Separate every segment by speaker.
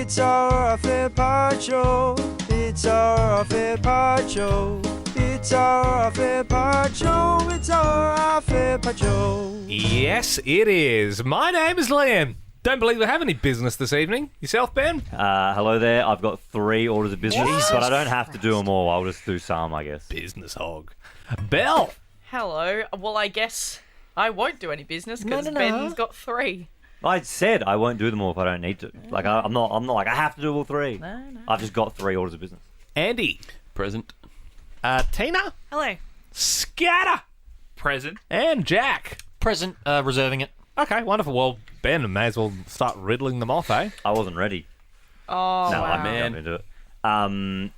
Speaker 1: It's our fair part show. It's our fair part show. It's our fair part show. It's our fair part show.
Speaker 2: Yes, it is. My name is Liam. Don't believe I have any business this evening. Yourself, Ben?
Speaker 3: Hello there. I've got 3 orders of business, but I don't have to do them all. I'll just do some, I guess.
Speaker 2: Business hog. Belle.
Speaker 4: Hello. Well, I guess I won't do any business because Ben's got 3.
Speaker 3: I said I won't do them all if I don't need to. Like I'm not like I have to do all 3.
Speaker 4: No.
Speaker 3: I've just got 3 orders of business.
Speaker 2: Andy.
Speaker 5: Present.
Speaker 2: Tina.
Speaker 4: Hello.
Speaker 2: Scudda.
Speaker 5: Present.
Speaker 2: And Jack.
Speaker 6: Present, reserving it.
Speaker 2: Okay, wonderful. Well, Ben, may as well start riddling them off, eh?
Speaker 3: I wasn't ready.
Speaker 4: Oh,
Speaker 3: No,
Speaker 4: wow.
Speaker 3: I'm into it.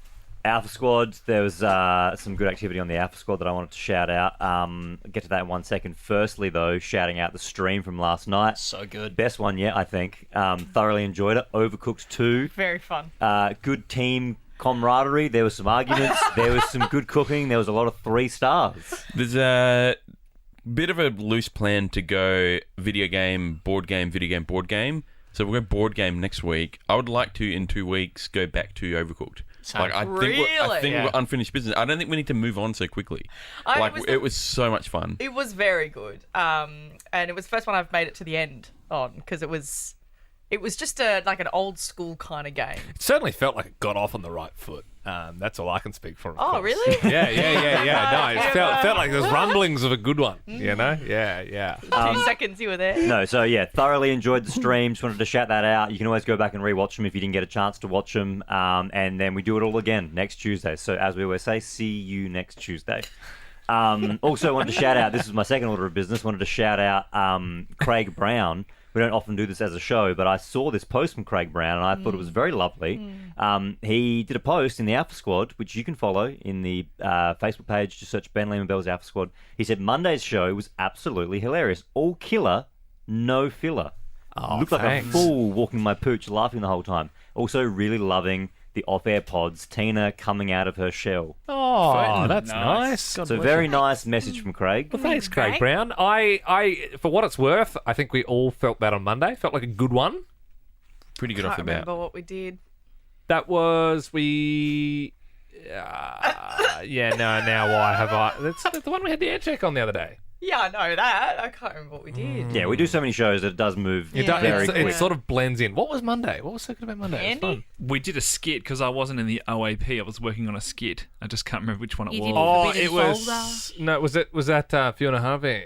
Speaker 3: Alpha Squad, there was some good activity on the Alpha Squad that I wanted to shout out. I'll get to that in 1 second. Firstly, though, shouting out the stream from last night.
Speaker 6: So good.
Speaker 3: Best one yet, I think. Thoroughly enjoyed it. Overcooked 2.
Speaker 4: Very fun.
Speaker 3: Good team camaraderie. There were some arguments. There was some good cooking. There was a lot of 3 stars.
Speaker 5: There's a bit of a loose plan to go video game, board game, video game, board game. So we'll go board game next week. I would like to, in 2 weeks, go back to Overcooked.
Speaker 6: Same.
Speaker 5: I think we're unfinished business. I don't think we need to move on so quickly. It was so much fun.
Speaker 4: It was very good. And it was the first one I've made it to the end on because it was just like an old school kind of game.
Speaker 2: It certainly felt like it got off on the right foot. That's all I can speak for.
Speaker 4: Oh, really?
Speaker 2: Yeah. No, it felt like there's rumblings of a good one, you know? Yeah.
Speaker 4: 2 seconds you were there.
Speaker 3: No, so yeah, thoroughly enjoyed the stream. Just wanted to shout that out. You can always go back and rewatch them if you didn't get a chance to watch them. And then we do it all again next Tuesday. So as we always say, see you next Tuesday. Also wanted to shout out, this is my second order of business, wanted to shout out Craig Brown. We don't often do this as a show, but I saw this post from Craig Brown and I thought it was very lovely. He did a post in the Alpha Squad, which you can follow in the Facebook page. Just search Ben Lehman Bell's Alpha Squad. He said Monday's show was absolutely hilarious. All killer, no filler. Looked like a fool walking my pooch, laughing the whole time. Also really loving the off-air pods, Tina coming out of her shell.
Speaker 2: Oh, that's nice.
Speaker 3: So very nice message from Craig.
Speaker 2: Well, thanks, Craig Brown. I, for what it's worth, I think we all felt that on Monday. Felt like a good one.
Speaker 5: Pretty good
Speaker 4: I
Speaker 5: off the
Speaker 4: can't
Speaker 5: bat.
Speaker 4: remember what we did.
Speaker 2: That was now why have I? That's the one we had the air check on the other day.
Speaker 4: Yeah, I know that. I can't remember what we did.
Speaker 3: Yeah, we do so many shows that it does move very quick.
Speaker 2: It sort of blends in. What was Monday? What was so good about Monday?
Speaker 4: Andy?
Speaker 2: It was fun.
Speaker 7: We did a skit because I wasn't in the OAP. I was working on a skit. I just can't remember which one it
Speaker 8: You
Speaker 7: was.
Speaker 8: did
Speaker 2: Oh,
Speaker 8: Forbidden
Speaker 2: it was
Speaker 8: Folder.
Speaker 2: no. Was that Fiona Harvey?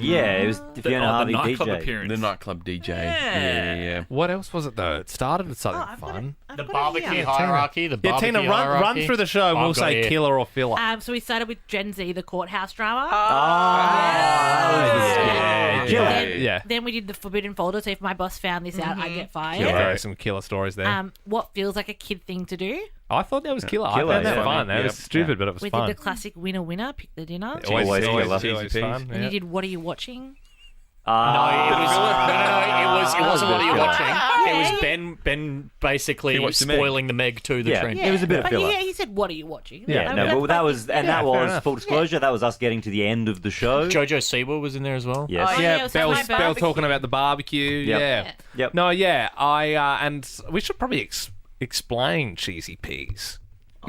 Speaker 3: Yeah, it was Fiona Harvey
Speaker 7: the nightclub
Speaker 3: DJ.
Speaker 7: appearance.
Speaker 5: The nightclub DJ.
Speaker 4: Yeah.
Speaker 5: Yeah.
Speaker 2: What else was it though? It started with something
Speaker 8: I've got
Speaker 2: fun.
Speaker 8: it.
Speaker 6: The
Speaker 8: I've got it
Speaker 6: barbecue
Speaker 8: here.
Speaker 6: hierarchy. The
Speaker 2: Yeah,
Speaker 6: barbecue
Speaker 2: Tina, run
Speaker 6: hierarchy.
Speaker 2: through the show and
Speaker 6: I've
Speaker 2: we'll
Speaker 6: got
Speaker 2: say
Speaker 6: it.
Speaker 2: killer or filler.
Speaker 8: So we started with Gen Z, the courthouse drama.
Speaker 2: Yeah.
Speaker 8: Then we did the Forbidden Folder. So if my boss found this out, I get fired.
Speaker 2: Yeah, there are some killer stories there.
Speaker 8: What feels like a kid thing to do?
Speaker 2: I thought that was killer.
Speaker 3: Killer,
Speaker 2: I found that
Speaker 3: yeah.
Speaker 2: fun. That
Speaker 5: Yeah.
Speaker 2: was stupid, but it was
Speaker 8: We
Speaker 2: fun.
Speaker 8: did the classic winner, pick the dinner.
Speaker 3: Always killer.
Speaker 5: Cheesy peas.
Speaker 2: fun.
Speaker 8: And you did What Are You Watching?
Speaker 6: No, it wasn't what are you
Speaker 3: Filler.
Speaker 6: watching. It was Ben basically
Speaker 5: He watched the Meg.
Speaker 6: spoiling the Meg to the train.
Speaker 3: It was a bit of
Speaker 8: But
Speaker 3: filler.
Speaker 8: he said, What Are You Watching?
Speaker 3: Yeah,
Speaker 8: I mean,
Speaker 3: no,
Speaker 8: that's
Speaker 3: well, that
Speaker 8: like-
Speaker 3: was, and
Speaker 2: Yeah,
Speaker 3: that
Speaker 2: fair
Speaker 3: was
Speaker 2: enough.
Speaker 3: full disclosure. That was us getting to the end of the show.
Speaker 6: Jojo Siwa was in there as well.
Speaker 3: Yes.
Speaker 4: Oh,
Speaker 2: Yeah,
Speaker 4: it was
Speaker 2: Bell
Speaker 4: my
Speaker 2: Bell
Speaker 4: barbecue.
Speaker 2: talking about the barbecue.
Speaker 3: Yep.
Speaker 2: Yeah.
Speaker 3: Yep.
Speaker 2: No, yeah. I and we should probably explain cheesy peas.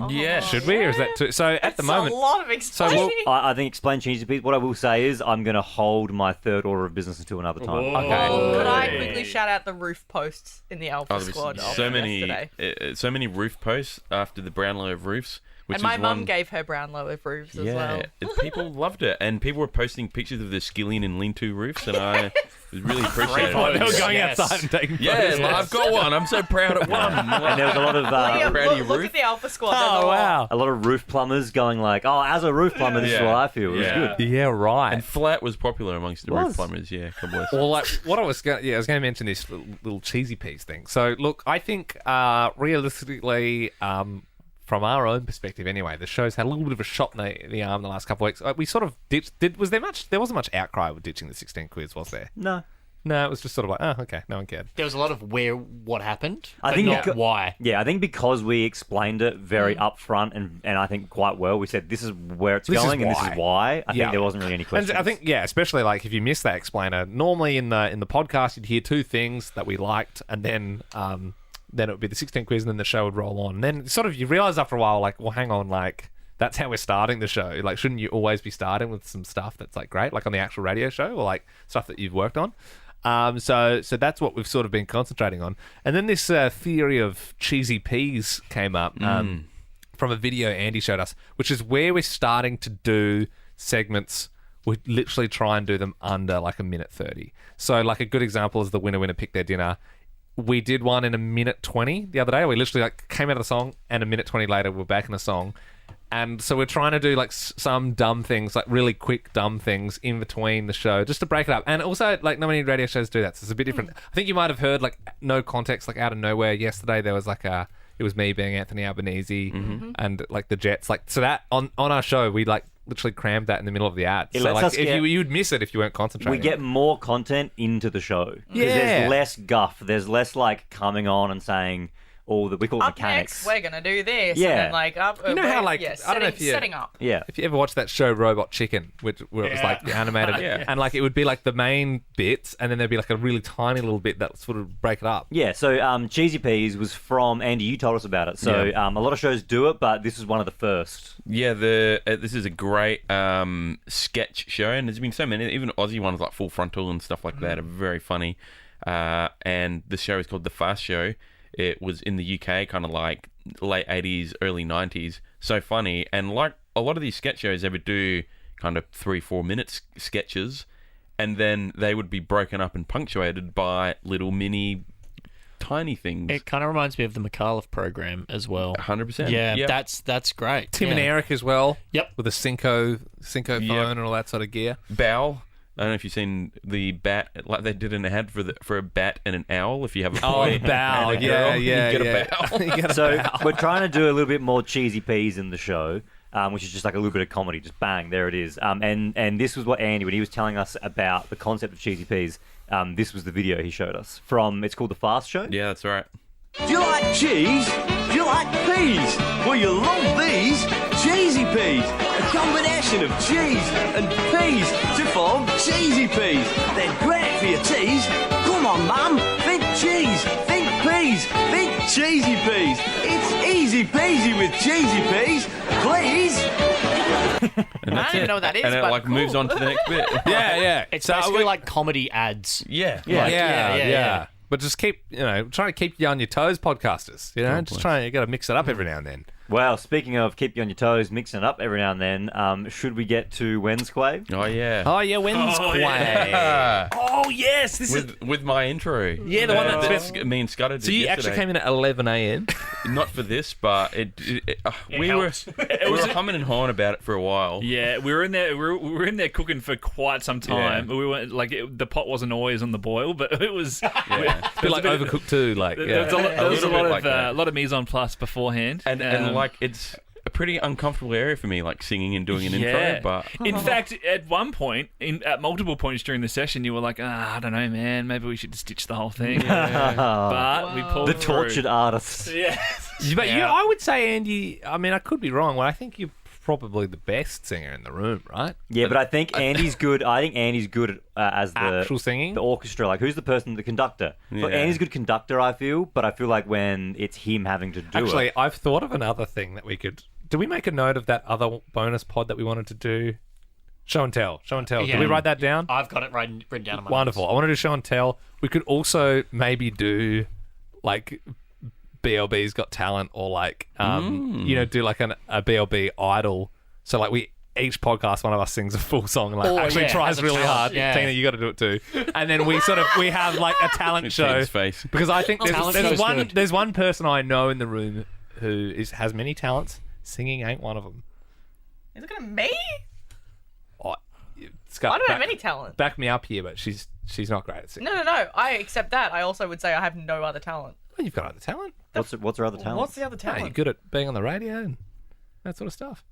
Speaker 5: Yeah.
Speaker 2: Should we? Or is that too? So at
Speaker 4: That's
Speaker 2: the moment,
Speaker 4: a lot of explaining.
Speaker 3: I think explain cheesy peas. What I will say is I'm going to hold my third order of business until another time.
Speaker 2: okay.
Speaker 4: Could I quickly shout out the roof posts in the Alpha
Speaker 5: Oh, there
Speaker 4: Squad?
Speaker 5: was
Speaker 4: of
Speaker 5: so many,
Speaker 4: yesterday?
Speaker 5: so many roof posts after the Brownlow of roofs. Which
Speaker 4: And my
Speaker 5: is
Speaker 4: mum
Speaker 5: one-
Speaker 4: gave her Brownlow of roofs as well.
Speaker 5: People loved it, and people were posting pictures of the skillion and lean-to roofs, and I was really appreciating
Speaker 2: they
Speaker 5: it.
Speaker 2: were going
Speaker 6: Yes.
Speaker 2: outside and taking
Speaker 5: Yeah,
Speaker 2: photos.
Speaker 5: like, I've got one. I'm so proud of one.
Speaker 3: And there was a lot of
Speaker 4: Liam,
Speaker 5: proud of your
Speaker 4: look
Speaker 5: roof.
Speaker 4: at the Alpha Squad.
Speaker 2: Oh wow.
Speaker 3: a lot of roof plumbers going like, "Oh, as a roof plumber, this is
Speaker 5: Yeah.
Speaker 3: what I feel." It was
Speaker 5: Yeah.
Speaker 3: good.
Speaker 2: Yeah, right.
Speaker 5: And flat was popular amongst the
Speaker 3: Was.
Speaker 5: roof plumbers. Yeah, God bless.
Speaker 2: Well, like what I was going to mention this little cheesy peas thing. So look, I think realistically, from our own perspective anyway, the show's had a little bit of a shot in the arm the last couple of weeks. We sort of ditched. There wasn't much outcry with ditching the 16 quiz, was there?
Speaker 3: No.
Speaker 2: No, it was just sort of like, oh, okay, no one cared.
Speaker 6: There was a lot of what happened,
Speaker 3: I
Speaker 6: but
Speaker 3: think
Speaker 6: not
Speaker 3: beca-
Speaker 6: why.
Speaker 3: Yeah, I think because we explained it very upfront and I think quite well, we said this is where it's
Speaker 2: This is
Speaker 3: going and this
Speaker 2: why.
Speaker 3: is why. I
Speaker 2: Yeah.
Speaker 3: think there wasn't really any questions.
Speaker 2: And I think, especially like if you missed that explainer, normally in the podcast you'd hear two things that we liked, and then it would be the 16 quiz, and then the show would roll on. And then sort of you realise after a while, like, well, hang on, like that's how we're starting the show. Like, shouldn't you always be starting with some stuff that's like great, like on the actual radio show, or like stuff that you've worked on? So that's what we've sort of been concentrating on. And then this theory of cheesy peas came up from a video Andy showed us, which is where we're starting to do segments. We literally try and do them under like a minute 30. So like a good example is the winner pick their dinner. We did one in a minute 20 the other day. We literally like came out of the song, and a minute 20 later we're back in the song. And so we're trying to do like some dumb things, like really quick dumb things in between the show, just to break it up. And also, like, not many radio shows do that, so it's a bit different. I think you might have heard like no context, like out of nowhere yesterday there was like it was me being Anthony Albanese and like the Jets, like, so that on our show we like literally crammed that in the middle of the ad.
Speaker 3: It
Speaker 2: So
Speaker 3: lets
Speaker 2: like
Speaker 3: us
Speaker 2: if
Speaker 3: get-
Speaker 2: you'd miss it if you weren't concentrating.
Speaker 3: we get more content into the show. 'Cause
Speaker 2: Yeah.
Speaker 3: There's less guff. There's less like coming on and saying all the we call it
Speaker 4: Up
Speaker 3: mechanics.
Speaker 4: next, we're gonna do this.
Speaker 3: Yeah.
Speaker 4: And then, like, up.
Speaker 2: You know how, like,
Speaker 4: yeah,
Speaker 2: I don't know if you-
Speaker 4: setting up.
Speaker 3: Yeah.
Speaker 2: If you ever watched that show Robot Chicken, where it was like animated, and like it would be like the main bits, and then there'd be like a really tiny little bit that sort of break it up.
Speaker 3: Yeah, so Cheesy Peas was from Andy. You told us about it. So a lot of shows do it, but this is one of the first.
Speaker 5: Yeah, this is a great sketch show, and there's been so many, even Aussie ones like Full Frontal and stuff like that are very funny. And the show is called The Fast Show. It was in the UK, kind of like late 80s, early 90s. So funny. And like a lot of these sketch shows, they would do kind of 3-4 minute sketches, and then they would be broken up and punctuated by little mini tiny things.
Speaker 6: It kind of reminds me of the McAuliffe program as well.
Speaker 5: 100%.
Speaker 6: Yeah,
Speaker 5: Yep.
Speaker 6: that's great.
Speaker 2: Tim and
Speaker 6: Yeah.
Speaker 2: Eric as well.
Speaker 6: Yep.
Speaker 2: With a Cinco phone and all that sort of gear.
Speaker 5: Bow. I don't know if you've seen the bat, like they did an ad for a bat and an owl. If you have a
Speaker 2: Oh,
Speaker 5: boy
Speaker 2: bow.
Speaker 5: and a
Speaker 2: Yeah,
Speaker 5: girl,
Speaker 2: yeah,
Speaker 5: you get
Speaker 2: yeah.
Speaker 5: a bow.
Speaker 2: You get a
Speaker 3: So
Speaker 2: bow.
Speaker 3: we're trying to do a little bit more Cheesy Peas in the show, which is just like a little bit of comedy. Just bang, there it is. And this was what Andy, when he was telling us about the concept of Cheesy Peas, this was the video he showed us from. It's called The Fast Show.
Speaker 5: Yeah, that's right.
Speaker 9: Do you like cheese? Do you like peas? Well, you love these cheesy peas. A combination of cheese and peas to form cheesy peas. They're great for your teas. Come on, Mum. Think cheese. Think peas. Think cheesy peas. It's easy peasy with cheesy peas. Please.
Speaker 5: And
Speaker 4: I
Speaker 5: that's
Speaker 4: don't even
Speaker 5: it.
Speaker 4: know what that is,
Speaker 5: And it
Speaker 4: but
Speaker 5: like
Speaker 4: cool.
Speaker 5: moves on to the next bit.
Speaker 2: Yeah.
Speaker 6: It's
Speaker 2: So
Speaker 6: basically
Speaker 2: we-
Speaker 6: like comedy ads.
Speaker 5: Yeah.
Speaker 3: Yeah.
Speaker 2: yeah. But just keep, trying to keep you on your toes, podcasters. Just trying, you got to mix it up every now and then.
Speaker 3: Well, speaking of keep you on your toes, mixing it up every now and then, should we get to Wednesquay?
Speaker 5: Oh yeah.
Speaker 2: Oh, yeah, Wednesquay.
Speaker 5: Yeah.
Speaker 2: Oh, yes. This is.
Speaker 5: With my intro.
Speaker 2: Yeah, the one that's
Speaker 5: me and Scudda did
Speaker 2: So you
Speaker 5: yesterday.
Speaker 2: actually came in at 11 a.m.
Speaker 5: Not for this, but we were humming and hawing about it for a while.
Speaker 7: Yeah, we were in there. We were in there cooking for quite some time. We weren't like the pot wasn't always on the boil, but it was.
Speaker 5: Yeah.
Speaker 2: A bit like Overcooked too, like,
Speaker 7: There was
Speaker 2: yeah.
Speaker 7: a
Speaker 5: little
Speaker 7: lot
Speaker 5: bit
Speaker 7: of
Speaker 5: like that.
Speaker 7: a lot of mise en place beforehand,
Speaker 5: And like it's a pretty uncomfortable area for me, like singing and doing an intro. But
Speaker 7: in fact, at one point, at multiple points during the session, you were like, I don't know, man, maybe we should just ditch the whole thing. But we pulled
Speaker 3: The
Speaker 7: through.
Speaker 3: tortured artist.
Speaker 7: Yeah.
Speaker 2: But I would say, Andy, I mean, I could be wrong, but I think you're probably the best singer in the room, right?
Speaker 3: Yeah, but I think Andy's good. I think Andy's good as the
Speaker 2: Actual singing?
Speaker 3: the orchestra. Like, who's the person, the conductor? So
Speaker 5: Yeah.
Speaker 3: Andy's a good conductor, I feel. But I feel like when it's him having to do
Speaker 2: Actually,
Speaker 3: it,
Speaker 2: I've thought of another thing that we could. Did we make a note of that other bonus pod that we wanted to do? Show and tell. Show and tell. Did
Speaker 6: Yeah.
Speaker 2: we write that down?
Speaker 6: I've got it written down on my
Speaker 2: Wonderful.
Speaker 6: notes.
Speaker 2: I want to do show and tell. We could also maybe do like BLB's Got Talent, or like do like a BLB Idol. So like we each podcast, one of us sings a full song and like
Speaker 6: Oh,
Speaker 2: actually
Speaker 6: yeah,
Speaker 2: tries
Speaker 6: as a
Speaker 2: really
Speaker 6: talent,
Speaker 2: hard.
Speaker 6: yeah.
Speaker 2: Tina, you got to do it too. And then we have like a talent
Speaker 5: it's
Speaker 2: show.
Speaker 5: Peter's face.
Speaker 2: Because I think
Speaker 6: Talent
Speaker 2: there's
Speaker 6: show's
Speaker 2: one
Speaker 6: good.
Speaker 2: there's one person I know in the room who has many talents. Singing ain't one of them.
Speaker 4: You're looking at me?
Speaker 2: Oh, Scott,
Speaker 4: I don't have any talent.
Speaker 2: back me up here, but she's not great at singing.
Speaker 4: No. I accept that. I also would say I have no other talent.
Speaker 2: Well, you've got other talent.
Speaker 3: what's her other talent?
Speaker 4: What's the other
Speaker 2: No,
Speaker 4: talent?
Speaker 2: you're good at being on the radio. And that sort of stuff.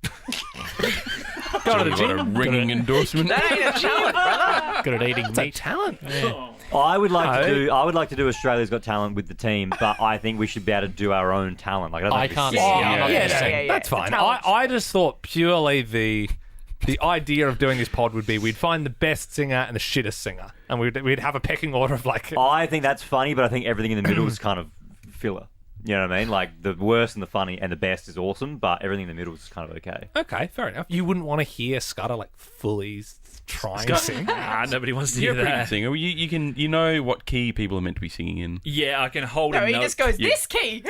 Speaker 2: Go to the
Speaker 5: You got a
Speaker 2: gym.
Speaker 5: ringing endorsement.
Speaker 4: That ain't a talent, brother.
Speaker 6: Good at eating
Speaker 2: It's a
Speaker 6: meat.
Speaker 2: talent.
Speaker 3: I would like to do Australia's Got Talent with the team, but I think we should be able to do our own talent. Like,
Speaker 6: I can't see.
Speaker 4: Yeah,
Speaker 6: I'm not
Speaker 2: yeah,
Speaker 6: gonna
Speaker 2: no,
Speaker 6: sing.
Speaker 2: that's
Speaker 4: The
Speaker 2: fine.
Speaker 4: talent.
Speaker 2: I just thought purely the idea of doing this pod would be we'd find the best singer and the shittest singer, and we'd have a pecking order of like.
Speaker 3: I think that's funny, but I think everything in the middle is kind of filler. You know what I mean? Like, the worst and the funny and the best is awesome, but everything in the middle is kind of okay.
Speaker 2: Okay, fair enough. You wouldn't want to hear Scudda like fully trying to sing.
Speaker 7: Nobody wants to
Speaker 5: You're
Speaker 7: hear
Speaker 5: a pretty good
Speaker 7: that.
Speaker 5: singer. You know what key people are meant to be singing in.
Speaker 7: Yeah, I can hold
Speaker 4: No,
Speaker 7: a
Speaker 4: he
Speaker 7: note.
Speaker 4: just goes,
Speaker 5: You-
Speaker 4: this key.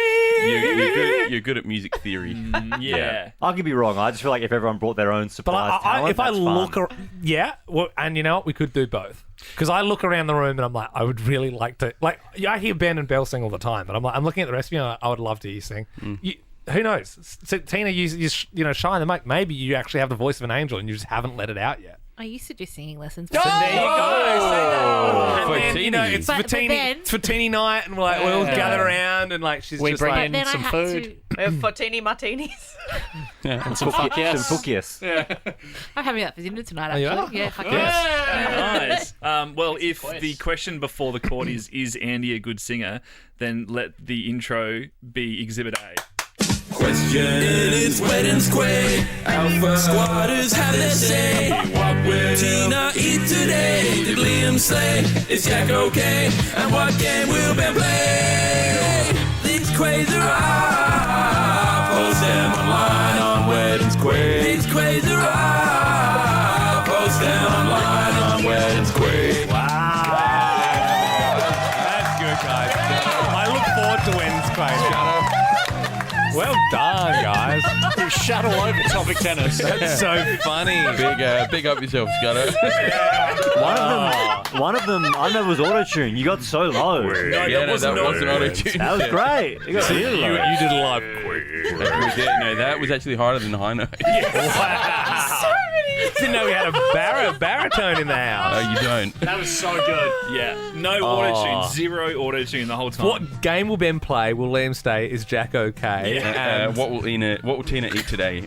Speaker 5: You're good at music theory.
Speaker 7: Yeah.
Speaker 3: I could be wrong. I just feel like if everyone brought their own
Speaker 2: But
Speaker 3: surprise talent,
Speaker 2: if I
Speaker 3: that's
Speaker 2: look,
Speaker 3: fun.
Speaker 2: and you know what, we could do both. Because I look around the room and I'm like, I would really like to, like, I hear Ben and Belle sing all the time, but I'm looking at the rest of you, and I would love to hear you sing. Who knows? So, Tina, you shine the mic. Maybe you actually have the voice of an angel, and you just haven't let it out yet.
Speaker 8: I used to do singing lessons.
Speaker 2: There you go.
Speaker 5: For
Speaker 2: And then, you know,
Speaker 5: Teeny.
Speaker 2: it's
Speaker 8: But-
Speaker 2: for
Speaker 8: but
Speaker 2: Teeny,
Speaker 8: then-
Speaker 2: it's for Teeny night, and we're like, we'll
Speaker 6: Yeah.
Speaker 2: gather around, and like she's
Speaker 6: We
Speaker 2: just
Speaker 6: bring
Speaker 2: like,
Speaker 6: in
Speaker 8: Then I
Speaker 6: some
Speaker 8: had
Speaker 6: food.
Speaker 4: Fortini martinis.
Speaker 6: And some fuck yes.
Speaker 3: Some fuck yes.
Speaker 8: I'm having that for dinner tonight,
Speaker 2: Oh, you
Speaker 8: actually.
Speaker 2: are?
Speaker 8: Yeah, fuck yes.
Speaker 7: Nice. Well, if
Speaker 6: quiz.
Speaker 7: the question before the court is Andy a good singer, then let the intro be Exhibit A.
Speaker 10: Question. It's Wednesquay. Alpha squatters have their say. What will Tina eat today? Did Liam slay? Is Jack okay? And what game will Ben play? These quays are up. Post them online on Wednesquay. These quays are up. Post them online on Wednesquay.
Speaker 2: That's good, guys. I look forward to Wednesday. Well done, guys.
Speaker 6: You shuttle over topic tennis.
Speaker 2: That's so funny.
Speaker 5: Big up yourself, Scudder.
Speaker 3: One of them, I don't know if it was auto-tune. You got so low.
Speaker 5: That wasn't auto-tune.
Speaker 3: That was great. You got really low.
Speaker 2: You did a live.
Speaker 5: No, that was actually harder than high note.
Speaker 2: Didn't know we had a baritone in the house.
Speaker 5: No, you don't.
Speaker 6: That was so good.
Speaker 7: Yeah. No auto-tune. Zero auto-tune the whole time.
Speaker 2: What game will Ben play? Will Liam stay? Is Jack okay? And
Speaker 5: What will Tina eat today?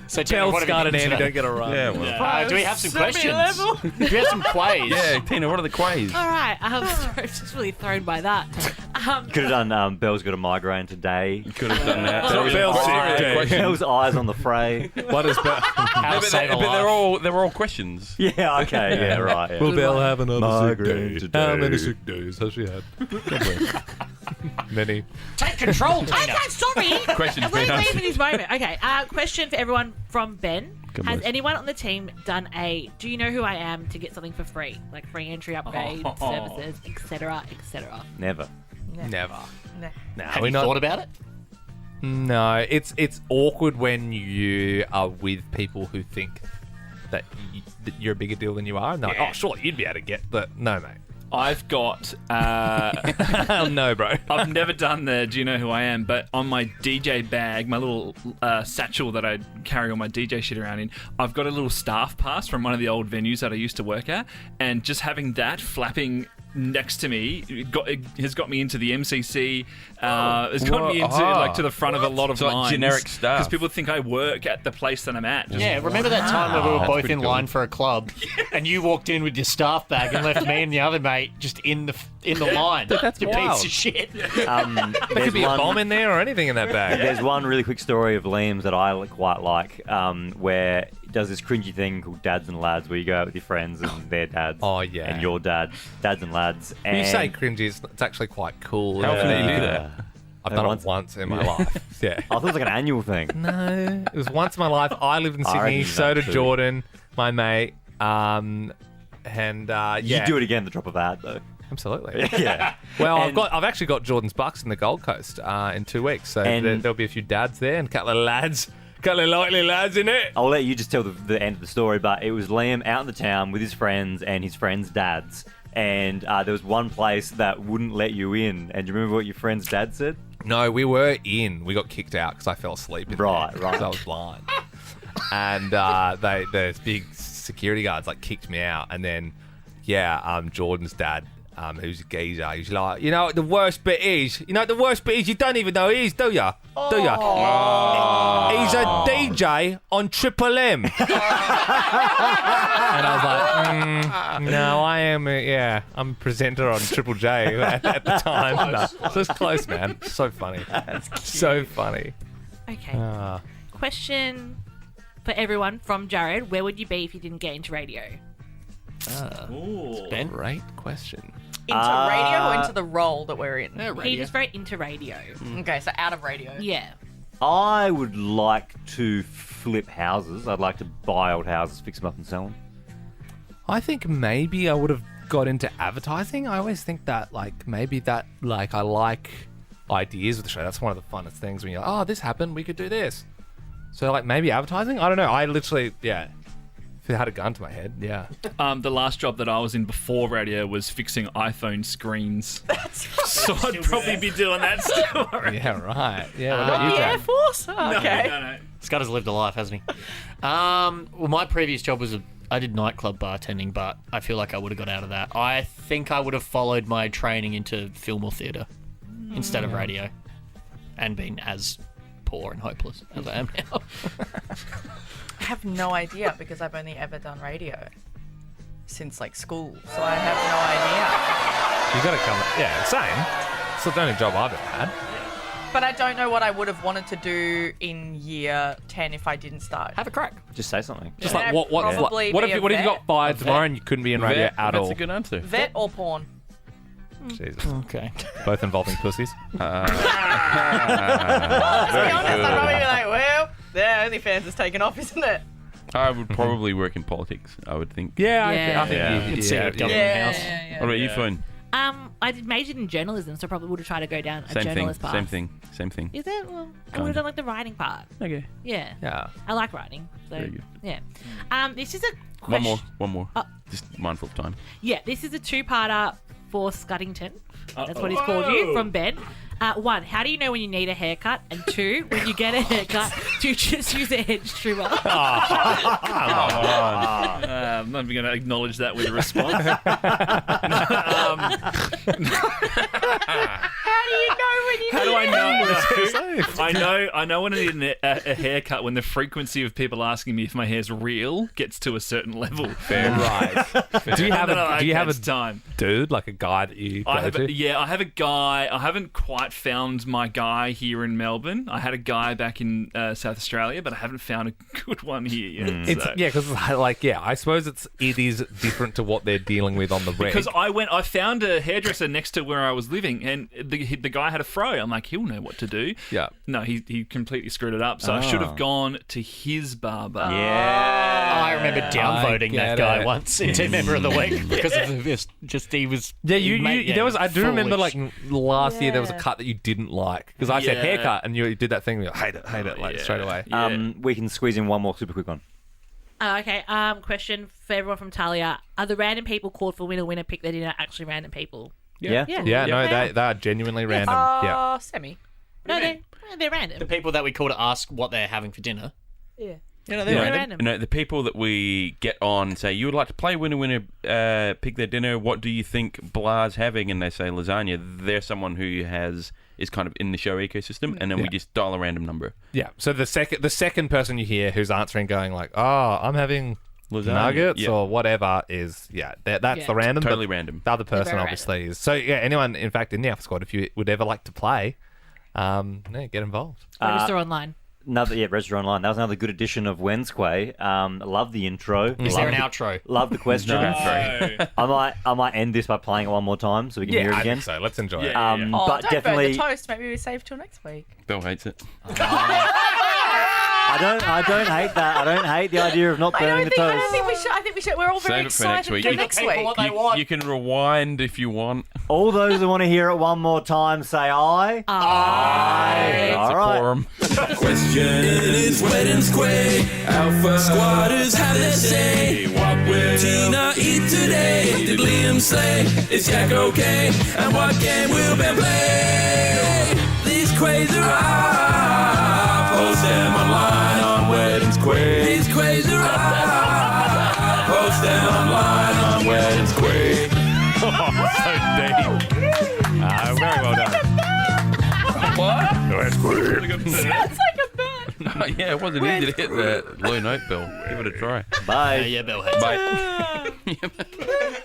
Speaker 6: So Tina,
Speaker 2: Tell
Speaker 6: what have you
Speaker 2: Scott and
Speaker 6: eaten
Speaker 2: Andy
Speaker 6: today?
Speaker 2: don't get a run.
Speaker 5: Yeah, well.
Speaker 6: Do we have some questions? Do we have some plays?
Speaker 5: Yeah, Tina, what are the quays?
Speaker 8: All right. I'm just really thrown by that.
Speaker 3: Could have done Belle's got a migraine today.
Speaker 5: You could have done that.
Speaker 2: It's not Bell's sick day.
Speaker 5: Question.
Speaker 3: Belle's eyes on the fray.
Speaker 2: What is Bell?
Speaker 6: How to
Speaker 5: But
Speaker 6: save a
Speaker 5: they're
Speaker 6: life.
Speaker 5: all questions.
Speaker 3: Yeah, okay, yeah, right. Yeah.
Speaker 2: Will Bell have another sick
Speaker 3: Migraine
Speaker 2: day?
Speaker 3: today.
Speaker 2: How many sick days has she had? Many.
Speaker 6: Take control, Tina.
Speaker 8: Okay, sorry.
Speaker 5: Questions
Speaker 8: We're
Speaker 5: being answered.
Speaker 8: leaving this moment. Okay, question for everyone from Ben.
Speaker 5: Good
Speaker 8: Has
Speaker 5: boys.
Speaker 8: anyone on the team done a do you know who I am to get something for free? Like free entry upgrades, services, etc., etc.
Speaker 3: Never.
Speaker 2: Never.
Speaker 4: No.
Speaker 2: No,
Speaker 6: Have
Speaker 2: we're
Speaker 6: you
Speaker 2: not.
Speaker 6: thought about it?
Speaker 2: No, it's awkward when you are with people who think that you're a bigger deal than you are. And they're like,
Speaker 7: Yeah.
Speaker 2: oh, surely you'd be able to get the. No, mate.
Speaker 7: I've got.
Speaker 2: No, bro.
Speaker 7: I've never done the Do You Know Who I Am, but on my DJ bag, my little satchel that I carry all my DJ shit around in, I've got a little staff pass from one of the old venues that I used to work at, and just having that flapping next to me it has got me into the MCC. Has got me into like to the front of a lot of
Speaker 5: It's like
Speaker 7: lines.
Speaker 5: generic stuff.
Speaker 7: Because people think I work at the place that I'm at. Just-
Speaker 6: Yeah, remember that time when we were
Speaker 5: That's
Speaker 6: both
Speaker 5: pretty
Speaker 6: in
Speaker 5: cool.
Speaker 6: line for a club, and you walked in with your staff bag and left me and the other mate just in the line.
Speaker 2: That's
Speaker 6: you
Speaker 2: wild.
Speaker 6: piece of shit.
Speaker 2: There could be a bomb in there or anything in that bag.
Speaker 3: There's one really quick story of Liam's that I quite like, where he does this cringy thing called Dads and Lads, where you go out with your friends and their dads.
Speaker 2: Oh, yeah.
Speaker 3: And your dad, Dads and Lads. And
Speaker 2: You say cringy, it's actually quite cool.
Speaker 5: How often do you do
Speaker 3: Yeah.
Speaker 5: that?
Speaker 2: I've done
Speaker 3: Once-
Speaker 2: it once in my life. Yeah.
Speaker 3: I thought it was like an annual thing.
Speaker 2: No, it was once in my life. I lived in
Speaker 3: I
Speaker 2: Sydney,
Speaker 3: reckon
Speaker 2: so
Speaker 3: that
Speaker 2: did
Speaker 3: too.
Speaker 2: Jordan, my mate. And yeah,
Speaker 3: You do it again at the drop of a hat, though.
Speaker 2: absolutely.
Speaker 3: Yeah.
Speaker 2: Well,
Speaker 3: And-
Speaker 2: I've actually got Jordan's Bucks in the Gold Coast in 2 weeks, so
Speaker 3: And-
Speaker 2: there'll be a few dads there and a couple of lads, couple of likely lads in it.
Speaker 3: I'll let you just tell the end of the story, but it was Liam out in the town with his friends and his friends' dads. And there was one place that wouldn't let you in. And do you remember what your friend's dad said?
Speaker 2: No, we were in. We got kicked out because I fell asleep. In
Speaker 3: Right,
Speaker 2: there,
Speaker 3: right.
Speaker 2: 'cause I was blind. And the big security guards like kicked me out, and then Jordan's dad who's a geezer. He's like, you know what the worst bit is? You know what the worst bit is? You don't even know who he is, do ya? Do ya? He's a DJ on Triple M. And I was like, no, I am, I'm a presenter on Triple J at the time. No, so it's close, man. So funny. So funny.
Speaker 8: Okay. Question for everyone from Jared. Where would you be if you didn't get into radio?
Speaker 6: Ben?
Speaker 2: Great question.
Speaker 4: Into radio or into the role that we're in?
Speaker 8: He was very into radio.
Speaker 4: Okay, so out of radio.
Speaker 8: Yeah.
Speaker 3: I would like to flip houses. I'd like to buy old houses, fix them up and sell them.
Speaker 2: I think maybe I would have got into advertising. I always think that, I like ideas with the show. That's one of the funnest things when you're like, oh, this happened, we could do this. So, maybe advertising? I don't know. I literally, if it had a gun to my head,
Speaker 7: The last job that I was in before radio was fixing iPhone screens. So I'd probably be doing that still.
Speaker 2: Yeah, right. Yeah, what about you,
Speaker 4: The
Speaker 2: Jack?
Speaker 4: Air Force? Oh, okay.
Speaker 7: No.
Speaker 6: Scudda's lived a life, hasn't he? Well, my previous job was I did nightclub bartending, but I feel like I would have got out of that. I think I would have followed my training into film or theatre instead of radio and been as poor and hopeless as I am now.
Speaker 4: I have no idea because I've only ever done radio since school, so I have no idea.
Speaker 2: You got to come. Yeah, same. It's the only job I've ever had.
Speaker 4: But I don't know what I would have wanted to do in year 10 if I didn't start.
Speaker 6: Have a crack.
Speaker 3: Just say something.
Speaker 2: Just
Speaker 4: Yeah.
Speaker 2: what
Speaker 4: Probably
Speaker 2: if
Speaker 4: be a
Speaker 2: you
Speaker 4: vet.
Speaker 2: got fired tomorrow and you couldn't be in radio at all?
Speaker 5: That's a good answer.
Speaker 4: Vet or porn?
Speaker 2: Jesus.
Speaker 6: Okay.
Speaker 2: Both involving pussies.
Speaker 4: Let's be honest, I'd probably be like, well, OnlyFans has taken off, isn't it?
Speaker 5: I would probably work in politics, I would think.
Speaker 2: Yeah,
Speaker 8: Yeah.
Speaker 2: I think
Speaker 6: You'd see it at government house.
Speaker 5: What about you, Finn?
Speaker 8: I did majored in journalism, so I probably would have tried to go down a
Speaker 5: Same thing.
Speaker 8: journalist path.
Speaker 5: Same thing.
Speaker 8: Is it? Well, I would have done the writing part.
Speaker 5: Okay.
Speaker 8: Yeah.
Speaker 2: Yeah.
Speaker 8: I like writing. So,
Speaker 5: Very good.
Speaker 8: yeah. This is a
Speaker 5: One
Speaker 8: question.
Speaker 5: more. Just mindful of time.
Speaker 8: Yeah, this is a two-parter for Scuddington. That's what he's called you, from Ben. One, how do you know when you need a haircut? And two, when you get a haircut, do you just use a hedge trimmer?
Speaker 7: I'm not even going to acknowledge that with a response.
Speaker 4: How do you know when you
Speaker 7: How do
Speaker 4: need
Speaker 7: I know? I know when I need a haircut when the frequency of people asking me if my hair's real gets to a certain level.
Speaker 2: Fair. Right. Do you have a
Speaker 7: time?
Speaker 2: dude, like a guy that you go
Speaker 7: I
Speaker 2: to?
Speaker 7: have a guy. I haven't quite found my guy here in Melbourne. I had a guy back in South Australia, but I haven't found a good one here yet.
Speaker 2: It's,
Speaker 7: so.
Speaker 2: because I suppose it is different to what they're dealing with on the reg.
Speaker 7: Because I found a hairdresser next to where I was living, and the guy had a fro. I'm like, he'll know what to do.
Speaker 2: Yeah.
Speaker 7: No, he completely screwed it up. So I should have gone to his barber.
Speaker 6: I remember downvoting that
Speaker 2: get
Speaker 6: guy
Speaker 2: it.
Speaker 6: once in Team Member of the Week because of this. Just he was.
Speaker 2: there was. I do remember
Speaker 6: foolish.
Speaker 2: last year there was a cut that you didn't like because I said
Speaker 7: Yeah.
Speaker 2: haircut and you did that thing. You're like, hate it,
Speaker 7: yeah.
Speaker 2: straight away.
Speaker 3: We can squeeze in one more super quick one.
Speaker 8: Okay, question for everyone from Talia. Are the random people called for Winner Pick Their Dinner actually random people?
Speaker 3: Yeah.
Speaker 2: Yeah, no, they are genuinely random. Yeah.
Speaker 4: Semi.
Speaker 8: No, they're random.
Speaker 6: The people that we call to ask what they're having for dinner.
Speaker 8: Yeah.
Speaker 6: They're
Speaker 8: They're
Speaker 6: random.
Speaker 8: random.
Speaker 5: You know, the people that we get on and say, you would like to play winner, pick their dinner, what do you think Blah's having? And they say lasagna. They're someone who is kind of in the show ecosystem, and then we just dial a random number.
Speaker 2: Yeah. So the second person you hear who's answering going like, oh, I'm having
Speaker 5: Lasagna.
Speaker 2: nuggets
Speaker 5: Yeah.
Speaker 2: or whatever is that's
Speaker 8: Yeah.
Speaker 2: the random.
Speaker 5: Totally
Speaker 2: but
Speaker 5: random.
Speaker 2: The other person
Speaker 8: very
Speaker 2: obviously is. So yeah, anyone in fact in the Alpha Squad, if you would ever like to play, get involved.
Speaker 8: Register online.
Speaker 3: Register online. That was another good edition of Wednesquay. Love the intro.
Speaker 6: Is there an outro?
Speaker 3: Love the questions. I might end this by playing it one more time so we can hear it
Speaker 2: I
Speaker 3: again.
Speaker 2: think so. Let's enjoy it.
Speaker 7: Yeah.
Speaker 4: Oh,
Speaker 3: But
Speaker 4: don't
Speaker 3: definitely,
Speaker 4: burn the toast. Maybe we save till next week.
Speaker 5: Bill hates it.
Speaker 3: I don't hate that. I don't hate the idea of not burning the toast.
Speaker 4: I think we should. We're all very
Speaker 5: Save it for next
Speaker 4: excited
Speaker 5: week.
Speaker 4: for
Speaker 5: Give the
Speaker 4: next
Speaker 6: people
Speaker 4: week.
Speaker 6: what they want.
Speaker 5: You can rewind if you want.
Speaker 3: All those who want to hear it one more time, say aye. Aye.
Speaker 5: That's
Speaker 3: All
Speaker 5: a
Speaker 3: right.
Speaker 5: quorum.
Speaker 10: Question is Wednesquay. Alpha squatters have their say. What will Tina eat today? Did Liam slay? Is Jack okay? And what game will Ben play? These quays are up. Post them online on Wednesquay. These quays are up. Post them online on Wednesquay.
Speaker 2: Very well done.
Speaker 5: What?
Speaker 8: Sounds like a bird.
Speaker 5: Oh, yeah, it wasn't easy to hit the low note, Bill. Give it a try.
Speaker 3: Bye.
Speaker 6: Yeah, Bill. Hey.
Speaker 5: Bye.